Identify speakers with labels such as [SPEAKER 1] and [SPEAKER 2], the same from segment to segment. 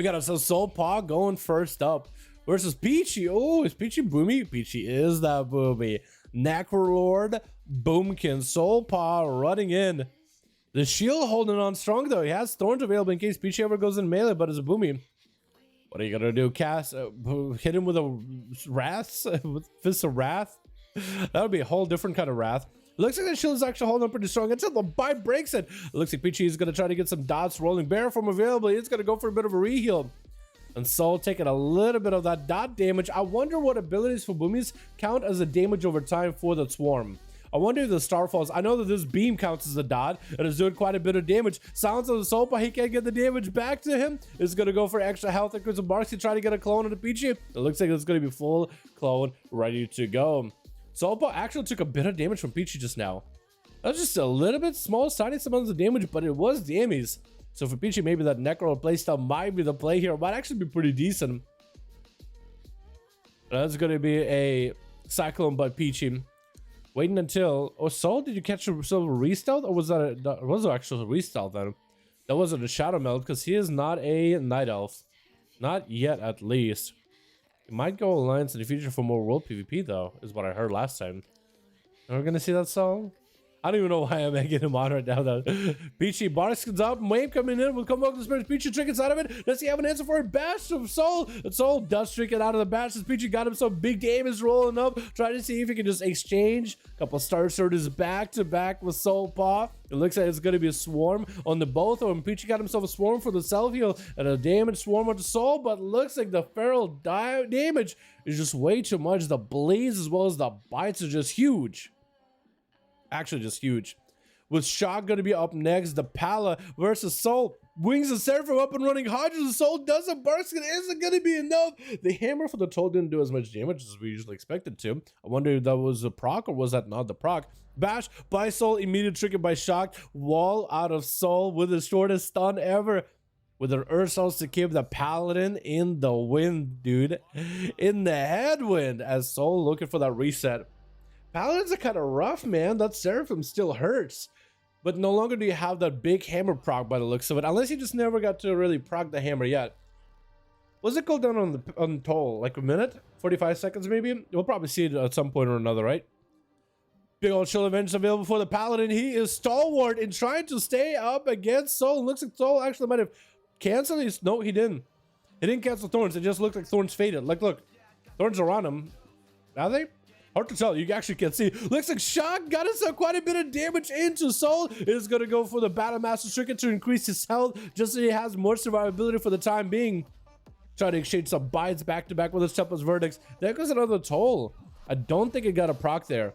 [SPEAKER 1] We got ourselves Soul Paw going first up versus Peachy. Oh, is Peachy boomy? Peachy is that boomy. Necrolord, Boomkin, Soul Paw running in. The shield holding on strong though. He has thorns available in case Peachy ever goes in melee, but it's a boomy. What are you gonna do? Cast, hit him with a wrath, with Fist of Wrath? That would be a whole different kind of wrath. Looks like the shield is actually holding up pretty strong until the bite breaks it. Looks like Peachy is gonna try to get some dots rolling. Bear form available. He's gonna go for a bit of a reheal. And Soul taking a little bit of that dot damage. I wonder what abilities for boomies count as a damage over time for the swarm. I wonder if the Starfalls, I know that this beam counts as a dot and is doing quite a bit of damage. Silence of the Soul Paw, he can't get the damage back to him. Is going to go for extra health and Crimson Barks to try to get a clone on the Peachy. It looks like it's going to be full clone ready to go. Soul Paw actually took a bit of damage from Peachy just now. That was just a little bit small, tiny amounts of damage, but it was damage. So for Peachy, maybe that Necro playstyle might be the play here. It might actually be pretty decent. That's going to be a Cyclone by Peachy. Waiting until... Oh, Soul, did you catch yourself a restealth? Or was that actually a restealth then? That wasn't a Shadow Meld because he is not a Night Elf. Not yet, at least. He might go Alliance in the future for more World PvP, though, is what I heard last time. Are we going to see that Soul? I don't even know why I'm making him on right now, though. Peachy, Barskins up, Wave coming in, will come up with the Spirit. Peachy trinkets out of it. Does he have an answer for it? Bash of Soul. And Soul does trinket out of the bash as Peachy got himself big damage rolling up. Trying to see if he can just exchange a couple Star Surges back to back with Soul Paw. It looks like it's going to be a swarm on the both of them. Peachy got himself a swarm for the self heal and a damage swarm on the Soul, but looks like the feral damage is just way too much. The bleeds as well as the bites are just huge. Actually just huge. With Shock going to be up next, the Pala versus Soul. Wings and Seraphim up and running. Hodges the Soul doesn't. Barskin isn't going to be enough. The hammer for the Toll didn't do as much damage as we usually expected to. I wonder if that was a proc or was that not the proc. Bash by Soul, immediate trigger by Shock. Wall out of Soul with the shortest stun ever. With an Earth Souls to keep the Paladin in the wind, dude. In the headwind as Soul looking for that reset. Paladins are kind of rough, man. That Seraphim still hurts. But no longer do you have that big hammer proc by the looks of it. Unless you just never got to really proc the hammer yet. What's it cooldown on the Toll? Like a minute? 45 seconds maybe? We'll probably see it at some point or another, right? Big old chill events available for the Paladin. He is stalwart in trying to stay up against Soul. Looks like Soul actually might have canceled his... No, he didn't. He didn't cancel Thorns. It just looked like Thorns faded. Like, look. Thorns are on him. Are they? Hard to tell. You actually can't see. Looks like Shock got himself quite a bit of damage into Soul. Is going to go for the Battle Master Trinket to increase his health just so he has more survivability for the time being. Trying to exchange some bites back to back with his Tempest Verdicts. There goes another Toll. I don't think it got a proc there.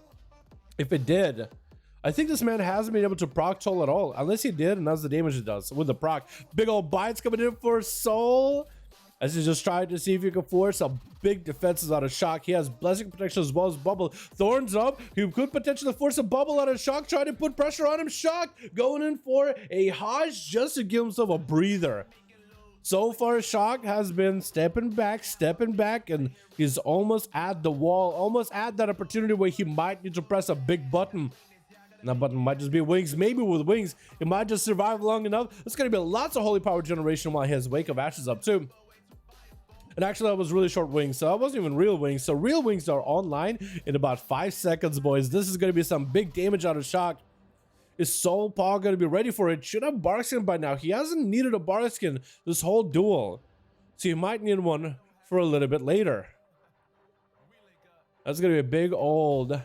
[SPEAKER 1] If it did, I think this man hasn't been able to proc Toll at all. Unless he did, and that's the damage it does with the proc. Big old bites coming in for Soul. As he's just trying to see if he can force some big defenses out of Shock. He has Blessing Protection as well as Bubble. Thorns up. He could potentially force a Bubble out of Shock. Trying to put pressure on him. Shock going in for a Hodge just to give himself a breather. So far, Shock has been stepping back, and he's almost at the wall. Almost at that opportunity where he might need to press a big button. And that button might just be Wings. Maybe with Wings, he might just survive long enough. It's going to be lots of Holy Power generation while he has Wake of Ashes up too. And actually, that was really short Wings, so that wasn't even real Wings. So real Wings are online in about 5 seconds, boys. This is going to be some big damage out of Shock. Is Soul Paw going to be ready for it? Should have Barkskin by now. He hasn't needed a Barkskin this whole duel. So you might need one for a little bit later. That's going to be a big old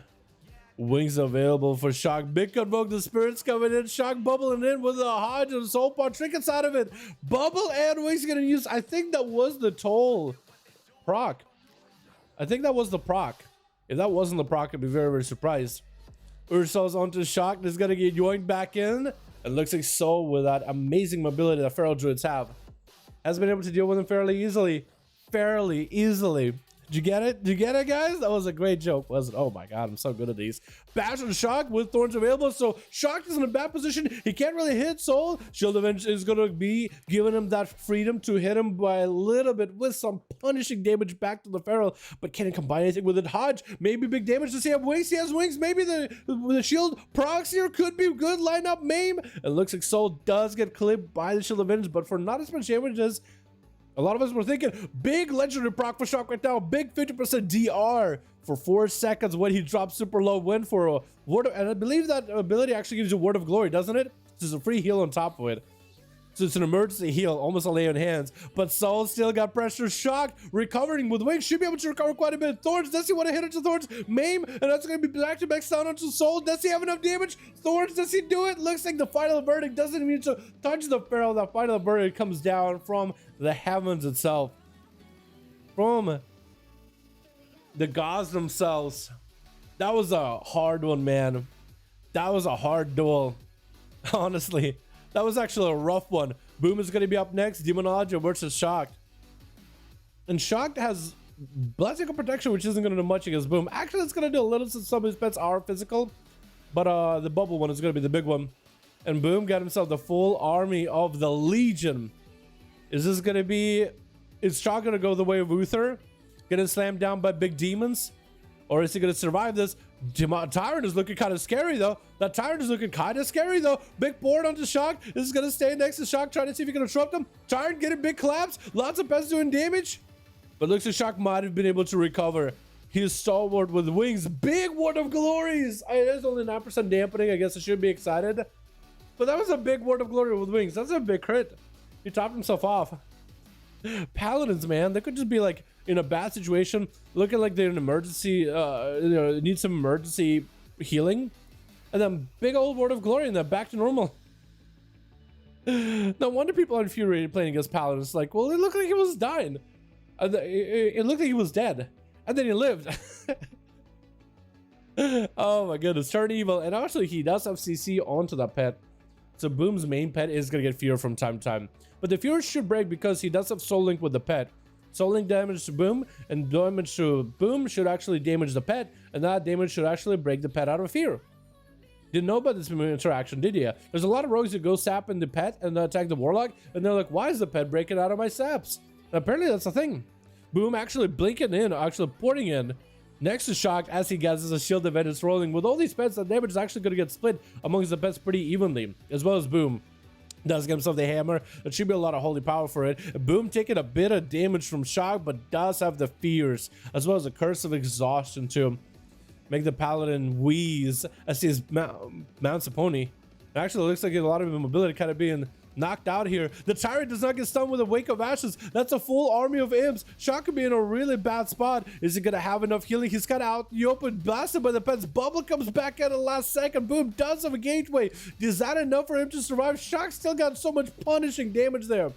[SPEAKER 1] Wings available for Shock. Big Convoke the Spirits coming in. Shock bubbling in with a Hodge and Soul Paw trinkets out of it. Bubble and Wings going to use. I think that was the Toll proc. I think that was the proc. If that wasn't the proc, I'd be very, very surprised. Ursol's onto Shock. This is going to get yoinked back in. It looks like Soul with that amazing mobility that Feral Druids have has been able to deal with him fairly easily. Did you get it? Did you get it, guys? That was a great joke, wasn't it? Oh my god, I'm so good at these. Bash and Shock with Thorns available, so Shock is in a bad position. He can't really hit Soul. Shield Avenge is going to be giving him that freedom to hit him by a little bit with some punishing damage back to the Feral, but can he combine anything with it? Hodge, maybe big damage. Does he have Wings? He has Wings. Maybe the Shield procs here could be good. Line up Maim. It looks like Soul does get clipped by the Shield Avenge, but for not as much damage as A lot of us were thinking big legendary proc for Shock right now, big 50% DR for 4 seconds when he drops super low win for a word of, and I believe that ability actually gives you word of glory, doesn't it? There's a free heal on top of it. So it's an emergency heal, almost a lay on hands. But Soul still got pressure. Shock, recovering with wings, should be able to recover quite a bit. Thorns, does he want to hit into Thorns? Maim, and that's going to be back to back down onto Soul. Does he have enough damage? Thorns, does he do it? Looks like the final verdict doesn't need to touch the barrel. The final verdict comes down from the heavens itself. From the gods themselves. That was a hard one, man. That was a hard duel. Honestly. That was actually a rough one. Boom is going to be up next. Demonology versus Shocked. And Shocked has Blessing of Protection, which isn't going to do much against Boom. Actually, it's going to do a little since some of his pets are physical. But the bubble one is going to be the big one. And Boom got himself the full army of the Legion. Is this going to be... Is Shocked going to go the way of Uther? Getting slammed down by big demons? Or is he going to survive this? Tyrant is looking kind of scary, though. That Tyrant is looking kind of scary, though. Big board onto Shock. This is going to stay next to Shock, trying to see if he can disrupt him. Tyrant getting big collapse. Lots of pets doing damage. But looks like Shock might have been able to recover. He is stalwart with wings. Big Word of Glories. There's only 9% dampening. I guess I should be excited. But that was a big Word of Glory with wings. That's a big crit. He topped himself off. Paladins, man. They could just be like in a bad situation, looking like they're in emergency, need some emergency healing, and then big old Word of Glory and then back to normal. No wonder people are infuriated playing against Paladins. Like, well, it looked like he was dying. It looked like he was dead, and then he lived. Oh my goodness, turn evil. And actually, he does have CC onto that pet. So Boom's main pet is gonna get fear from time to time. But the fear should break because he does have Soul Link with the pet. Soul Link damage to Boom, and damage to Boom should actually damage the pet, and that damage should actually break the pet out of fear. Didn't know about this interaction, did you? There's a lot of rogues that go sap in the pet and attack the Warlock, and they're like, why is the pet breaking out of my saps? And apparently that's the thing. Boom actually blinking in, actually porting in, next to Shock as he gets a shield event is rolling. With all these pets, the damage is actually going to get split amongst the pets pretty evenly, as well as Boom. Does get himself the hammer. It should be a lot of holy power for it. Boom taking a bit of damage from Shock, but does have the fears, as well as a curse of exhaustion too. Make the Paladin wheeze as he mounts a pony. It actually looks like a lot of mobility kind of being knocked out here. The Tyrant does not get stunned with a Wake of Ashes. That's a full army of imps. Shock could be in a really bad spot. Is he gonna have enough healing? He's kind of out. You open blasted by the pets. Bubble comes back at the last second. Boom does have a gateway. Is that enough for him to survive? Shock still got so much punishing damage there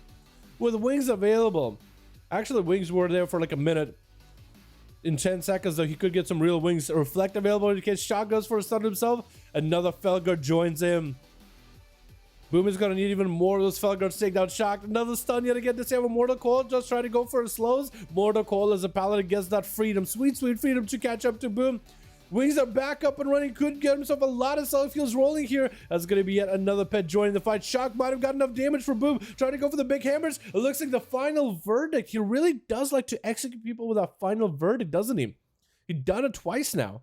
[SPEAKER 1] with wings available. Actually, wings were there for like a minute. In 10 seconds, though, he could get some real wings. Reflect available in case Shock goes for a stun himself. Another Felguard joins him. Boom is going to need even more of those Felguards to take down Shock. Another stun yet again. Does he have a Mortal Coil? Just trying to go for his slows. Mortal Coil as a Paladin gets that freedom. Sweet, sweet freedom to catch up to Boom. Wings are back up and running. Could get himself a lot of self-heals rolling here. That's going to be yet another pet joining the fight. Shock might have got enough damage for Boom. Trying to go for the big hammers. It looks like the final verdict. He really does like to execute people with a final verdict, doesn't he? He's done it twice now.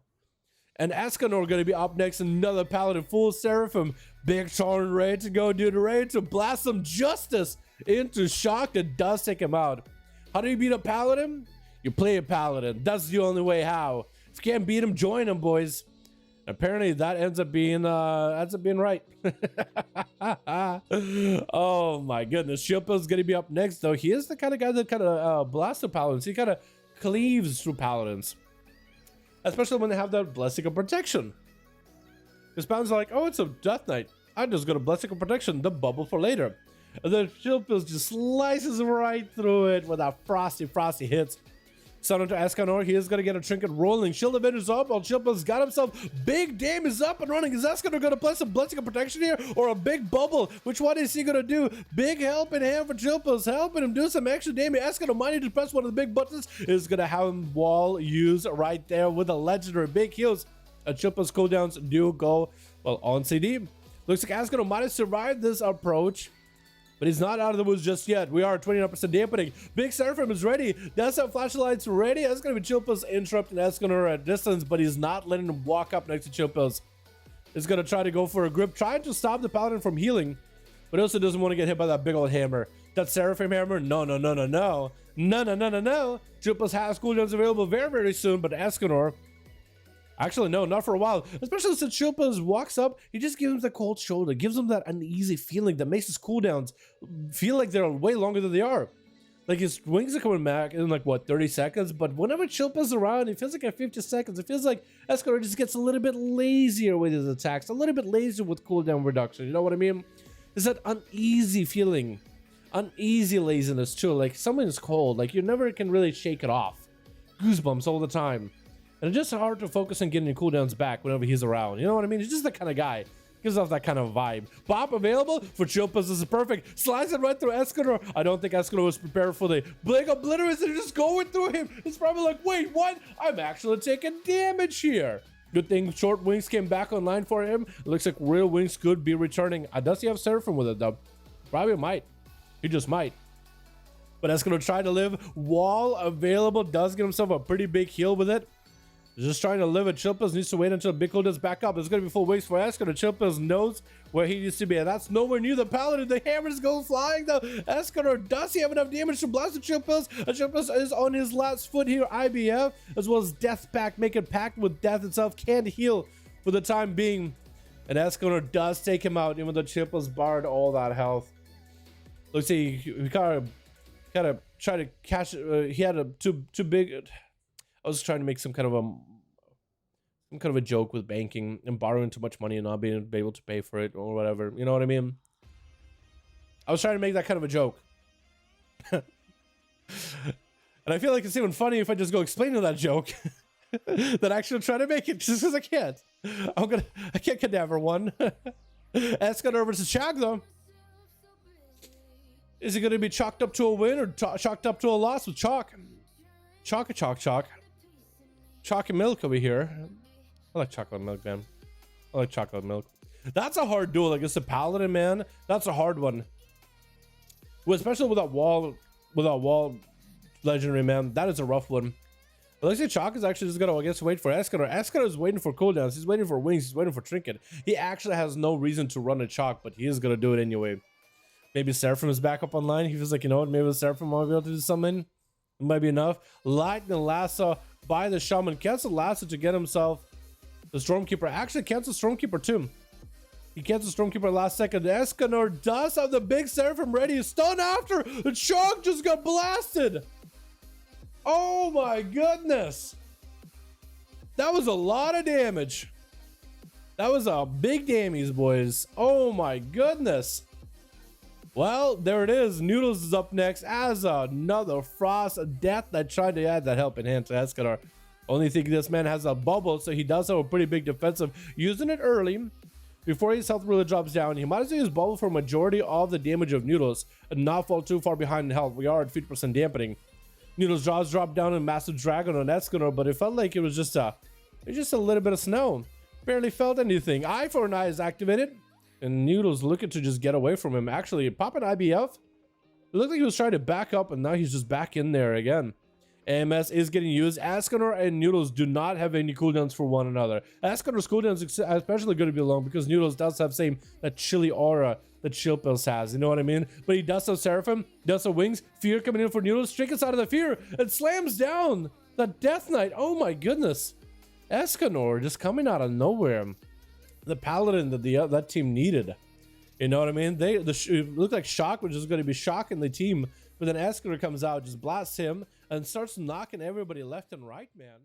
[SPEAKER 1] And Escanor going to be up next. Another Paladin, full Seraphim. Big Torrent ready to go, dude. Ready to blast some justice into Shock that does take him out. How do you beat a Paladin? You play a Paladin. That's the only way how. If you can't beat him, join him, boys. Apparently that ends up being right. Oh my goodness. Shilpa's going to be up next, though. He is the kind of guy that kind of blasts the Paladins. He kind of cleaves through Paladins. Especially when they have that Blessing of Protection. Because Paladins are like, oh, it's a Death Knight. I'm just going to Blessing of Protection, the bubble for later. And then Shilpa just slices right through it with that frosty hits. Son into Escanor, he is going to get a trinket rolling. Shield Avenger's up, while Shilpa's got himself big damage up and running. Is Escanor going to play some Blessing of Protection here or a big bubble? Which one is he going to do? Big helping hand for Shilpa's helping him do some extra damage. Escanor might need to press one of the big buttons. Is going to have him wall use right there with a legendary big heals. And Shilpa's cooldowns do go, well, on CD. Looks like Escanor might have survived this approach. But he's not out of the woods just yet. We are 29% dampening. Big Seraphim is ready. Does have flashlights ready. That's going to be Chilpa's interrupting Escanor at distance, but he's not letting him walk up next to Chilpa's. He's going to try to go for a grip, trying to stop the Paladin from healing, but he also doesn't want to get hit by that big old hammer. That Seraphim Hammer, no. Drill plus has cooldowns available very, very soon, but Escanor, actually, no, not for a while. Especially since Chilpas walks up, he just gives him the cold shoulder, gives him that uneasy feeling that makes his cooldowns feel like they're way longer than they are. Like his wings are coming back in like what, 30 seconds, but whenever Chilpa's around, it feels like at 50 seconds. It feels like Escanor just gets a little bit lazier with his attacks, a little bit lazier with cooldown reduction. You know what I mean? It's that uneasy feeling, uneasy laziness too. Like something is cold, like you never can really shake it off. Goosebumps all the time. And it's just hard to focus on getting your cooldowns back whenever he's around. You know what I mean? He's just the kind of guy. Gives off that kind of vibe. Bop available for Chilpas. This is perfect. Slides it right through Escanor. I don't think Escanor was prepared for the Blink Obliterates. They're just going through him. It's probably like, wait, what? I'm actually taking damage here. Good thing short wings came back online for him. It looks like real wings could be returning. Does he have Seraphim with it though? Probably might. He just might. But Escanor trying to live. Wall available. Does get himself a pretty big heal with it. Just trying to live it. Chilpas needs to wait until Big Cool does back up. It's going to be full waste for Escanor. Chilpas knows where he needs to be, and that's nowhere near the Paladin. The hammers go flying though. Escanor, does he have enough damage to blast the Chilpas? Chilpas is on his last foot here. IBF, as well as Death Pact, making pact with death itself. Can't heal for the time being. And Escanor does take him out, even though Chilpas barred all that health. Let's see, he kind of try to catch. He had a too big. I was trying to make some kind of a joke with banking and borrowing too much money and not being able to pay for it or whatever. You know what I mean? I was trying to make that kind of a joke. And I feel like it's even funny if I just go explain to that joke than actually try to make it, just because I can't. I can't cadaver one. Escanor versus Shag though. Is it going to be chalked up to a win or chalked up to a loss with chalk? Chalk. Chocolate milk over here. I like chocolate milk, man. I like chocolate milk. That's a hard duel against the Paladin, man. That's a hard one. Well, especially with that wall legendary, man. That is a rough one. It looks like Chalk is actually just gonna, I guess, wait for Escanor. Escanor is waiting for cooldowns. He's waiting for wings. He's waiting for trinket. He actually has no reason to run a Chalk, but he is gonna do it anyway. Maybe Seraphim is back up online. He feels like, you know what, maybe the Seraphim might be able to do something. It might be enough. Lightning Lasso by the Shaman. Cancel Lasso to get himself the Stormkeeper. Actually cancel Stormkeeper too. He cancels Stormkeeper last second. Escanor does have the big Seraphim ready. Stun after. The Chalk just got blasted. Oh my goodness. That was a lot of damage. That was a big damage, boys. Oh my goodness. Well, there it is. Noodles is up next as another Frost Death that tried to add that helping hand to Escanor. Only thing, this man has a bubble, so he does have a pretty big defensive. Using it early, before his health really drops down, he might as well use bubble for a majority of the damage of Noodles and not fall too far behind in health. We are at 50% dampening. Noodles' jaws dropped down in Massive Dragon on Escanor, but it felt like it was just a little bit of snow. Barely felt anything. Eye for an Eye is activated. And Noodles looking to just get away from him. Actually, popping IBF. It looked like he was trying to back up, and now he's just back in there again. AMS is getting used. Escanor and Noodles do not have any cooldowns for one another. Escanor's cooldowns especially going to be long because Noodles does have that chilly aura that Chilpas has. You know what I mean? But he does have Seraphim, does have wings. Fear coming in for Noodles. Trinkets out of the fear and slams down that Death Knight. Oh my goodness. Escanor just coming out of nowhere. The Paladin that that team needed. You know what I mean? It looked like Shock was just going to be shocking the team, but then Escanor comes out, just blasts him, and starts knocking everybody left and right, man.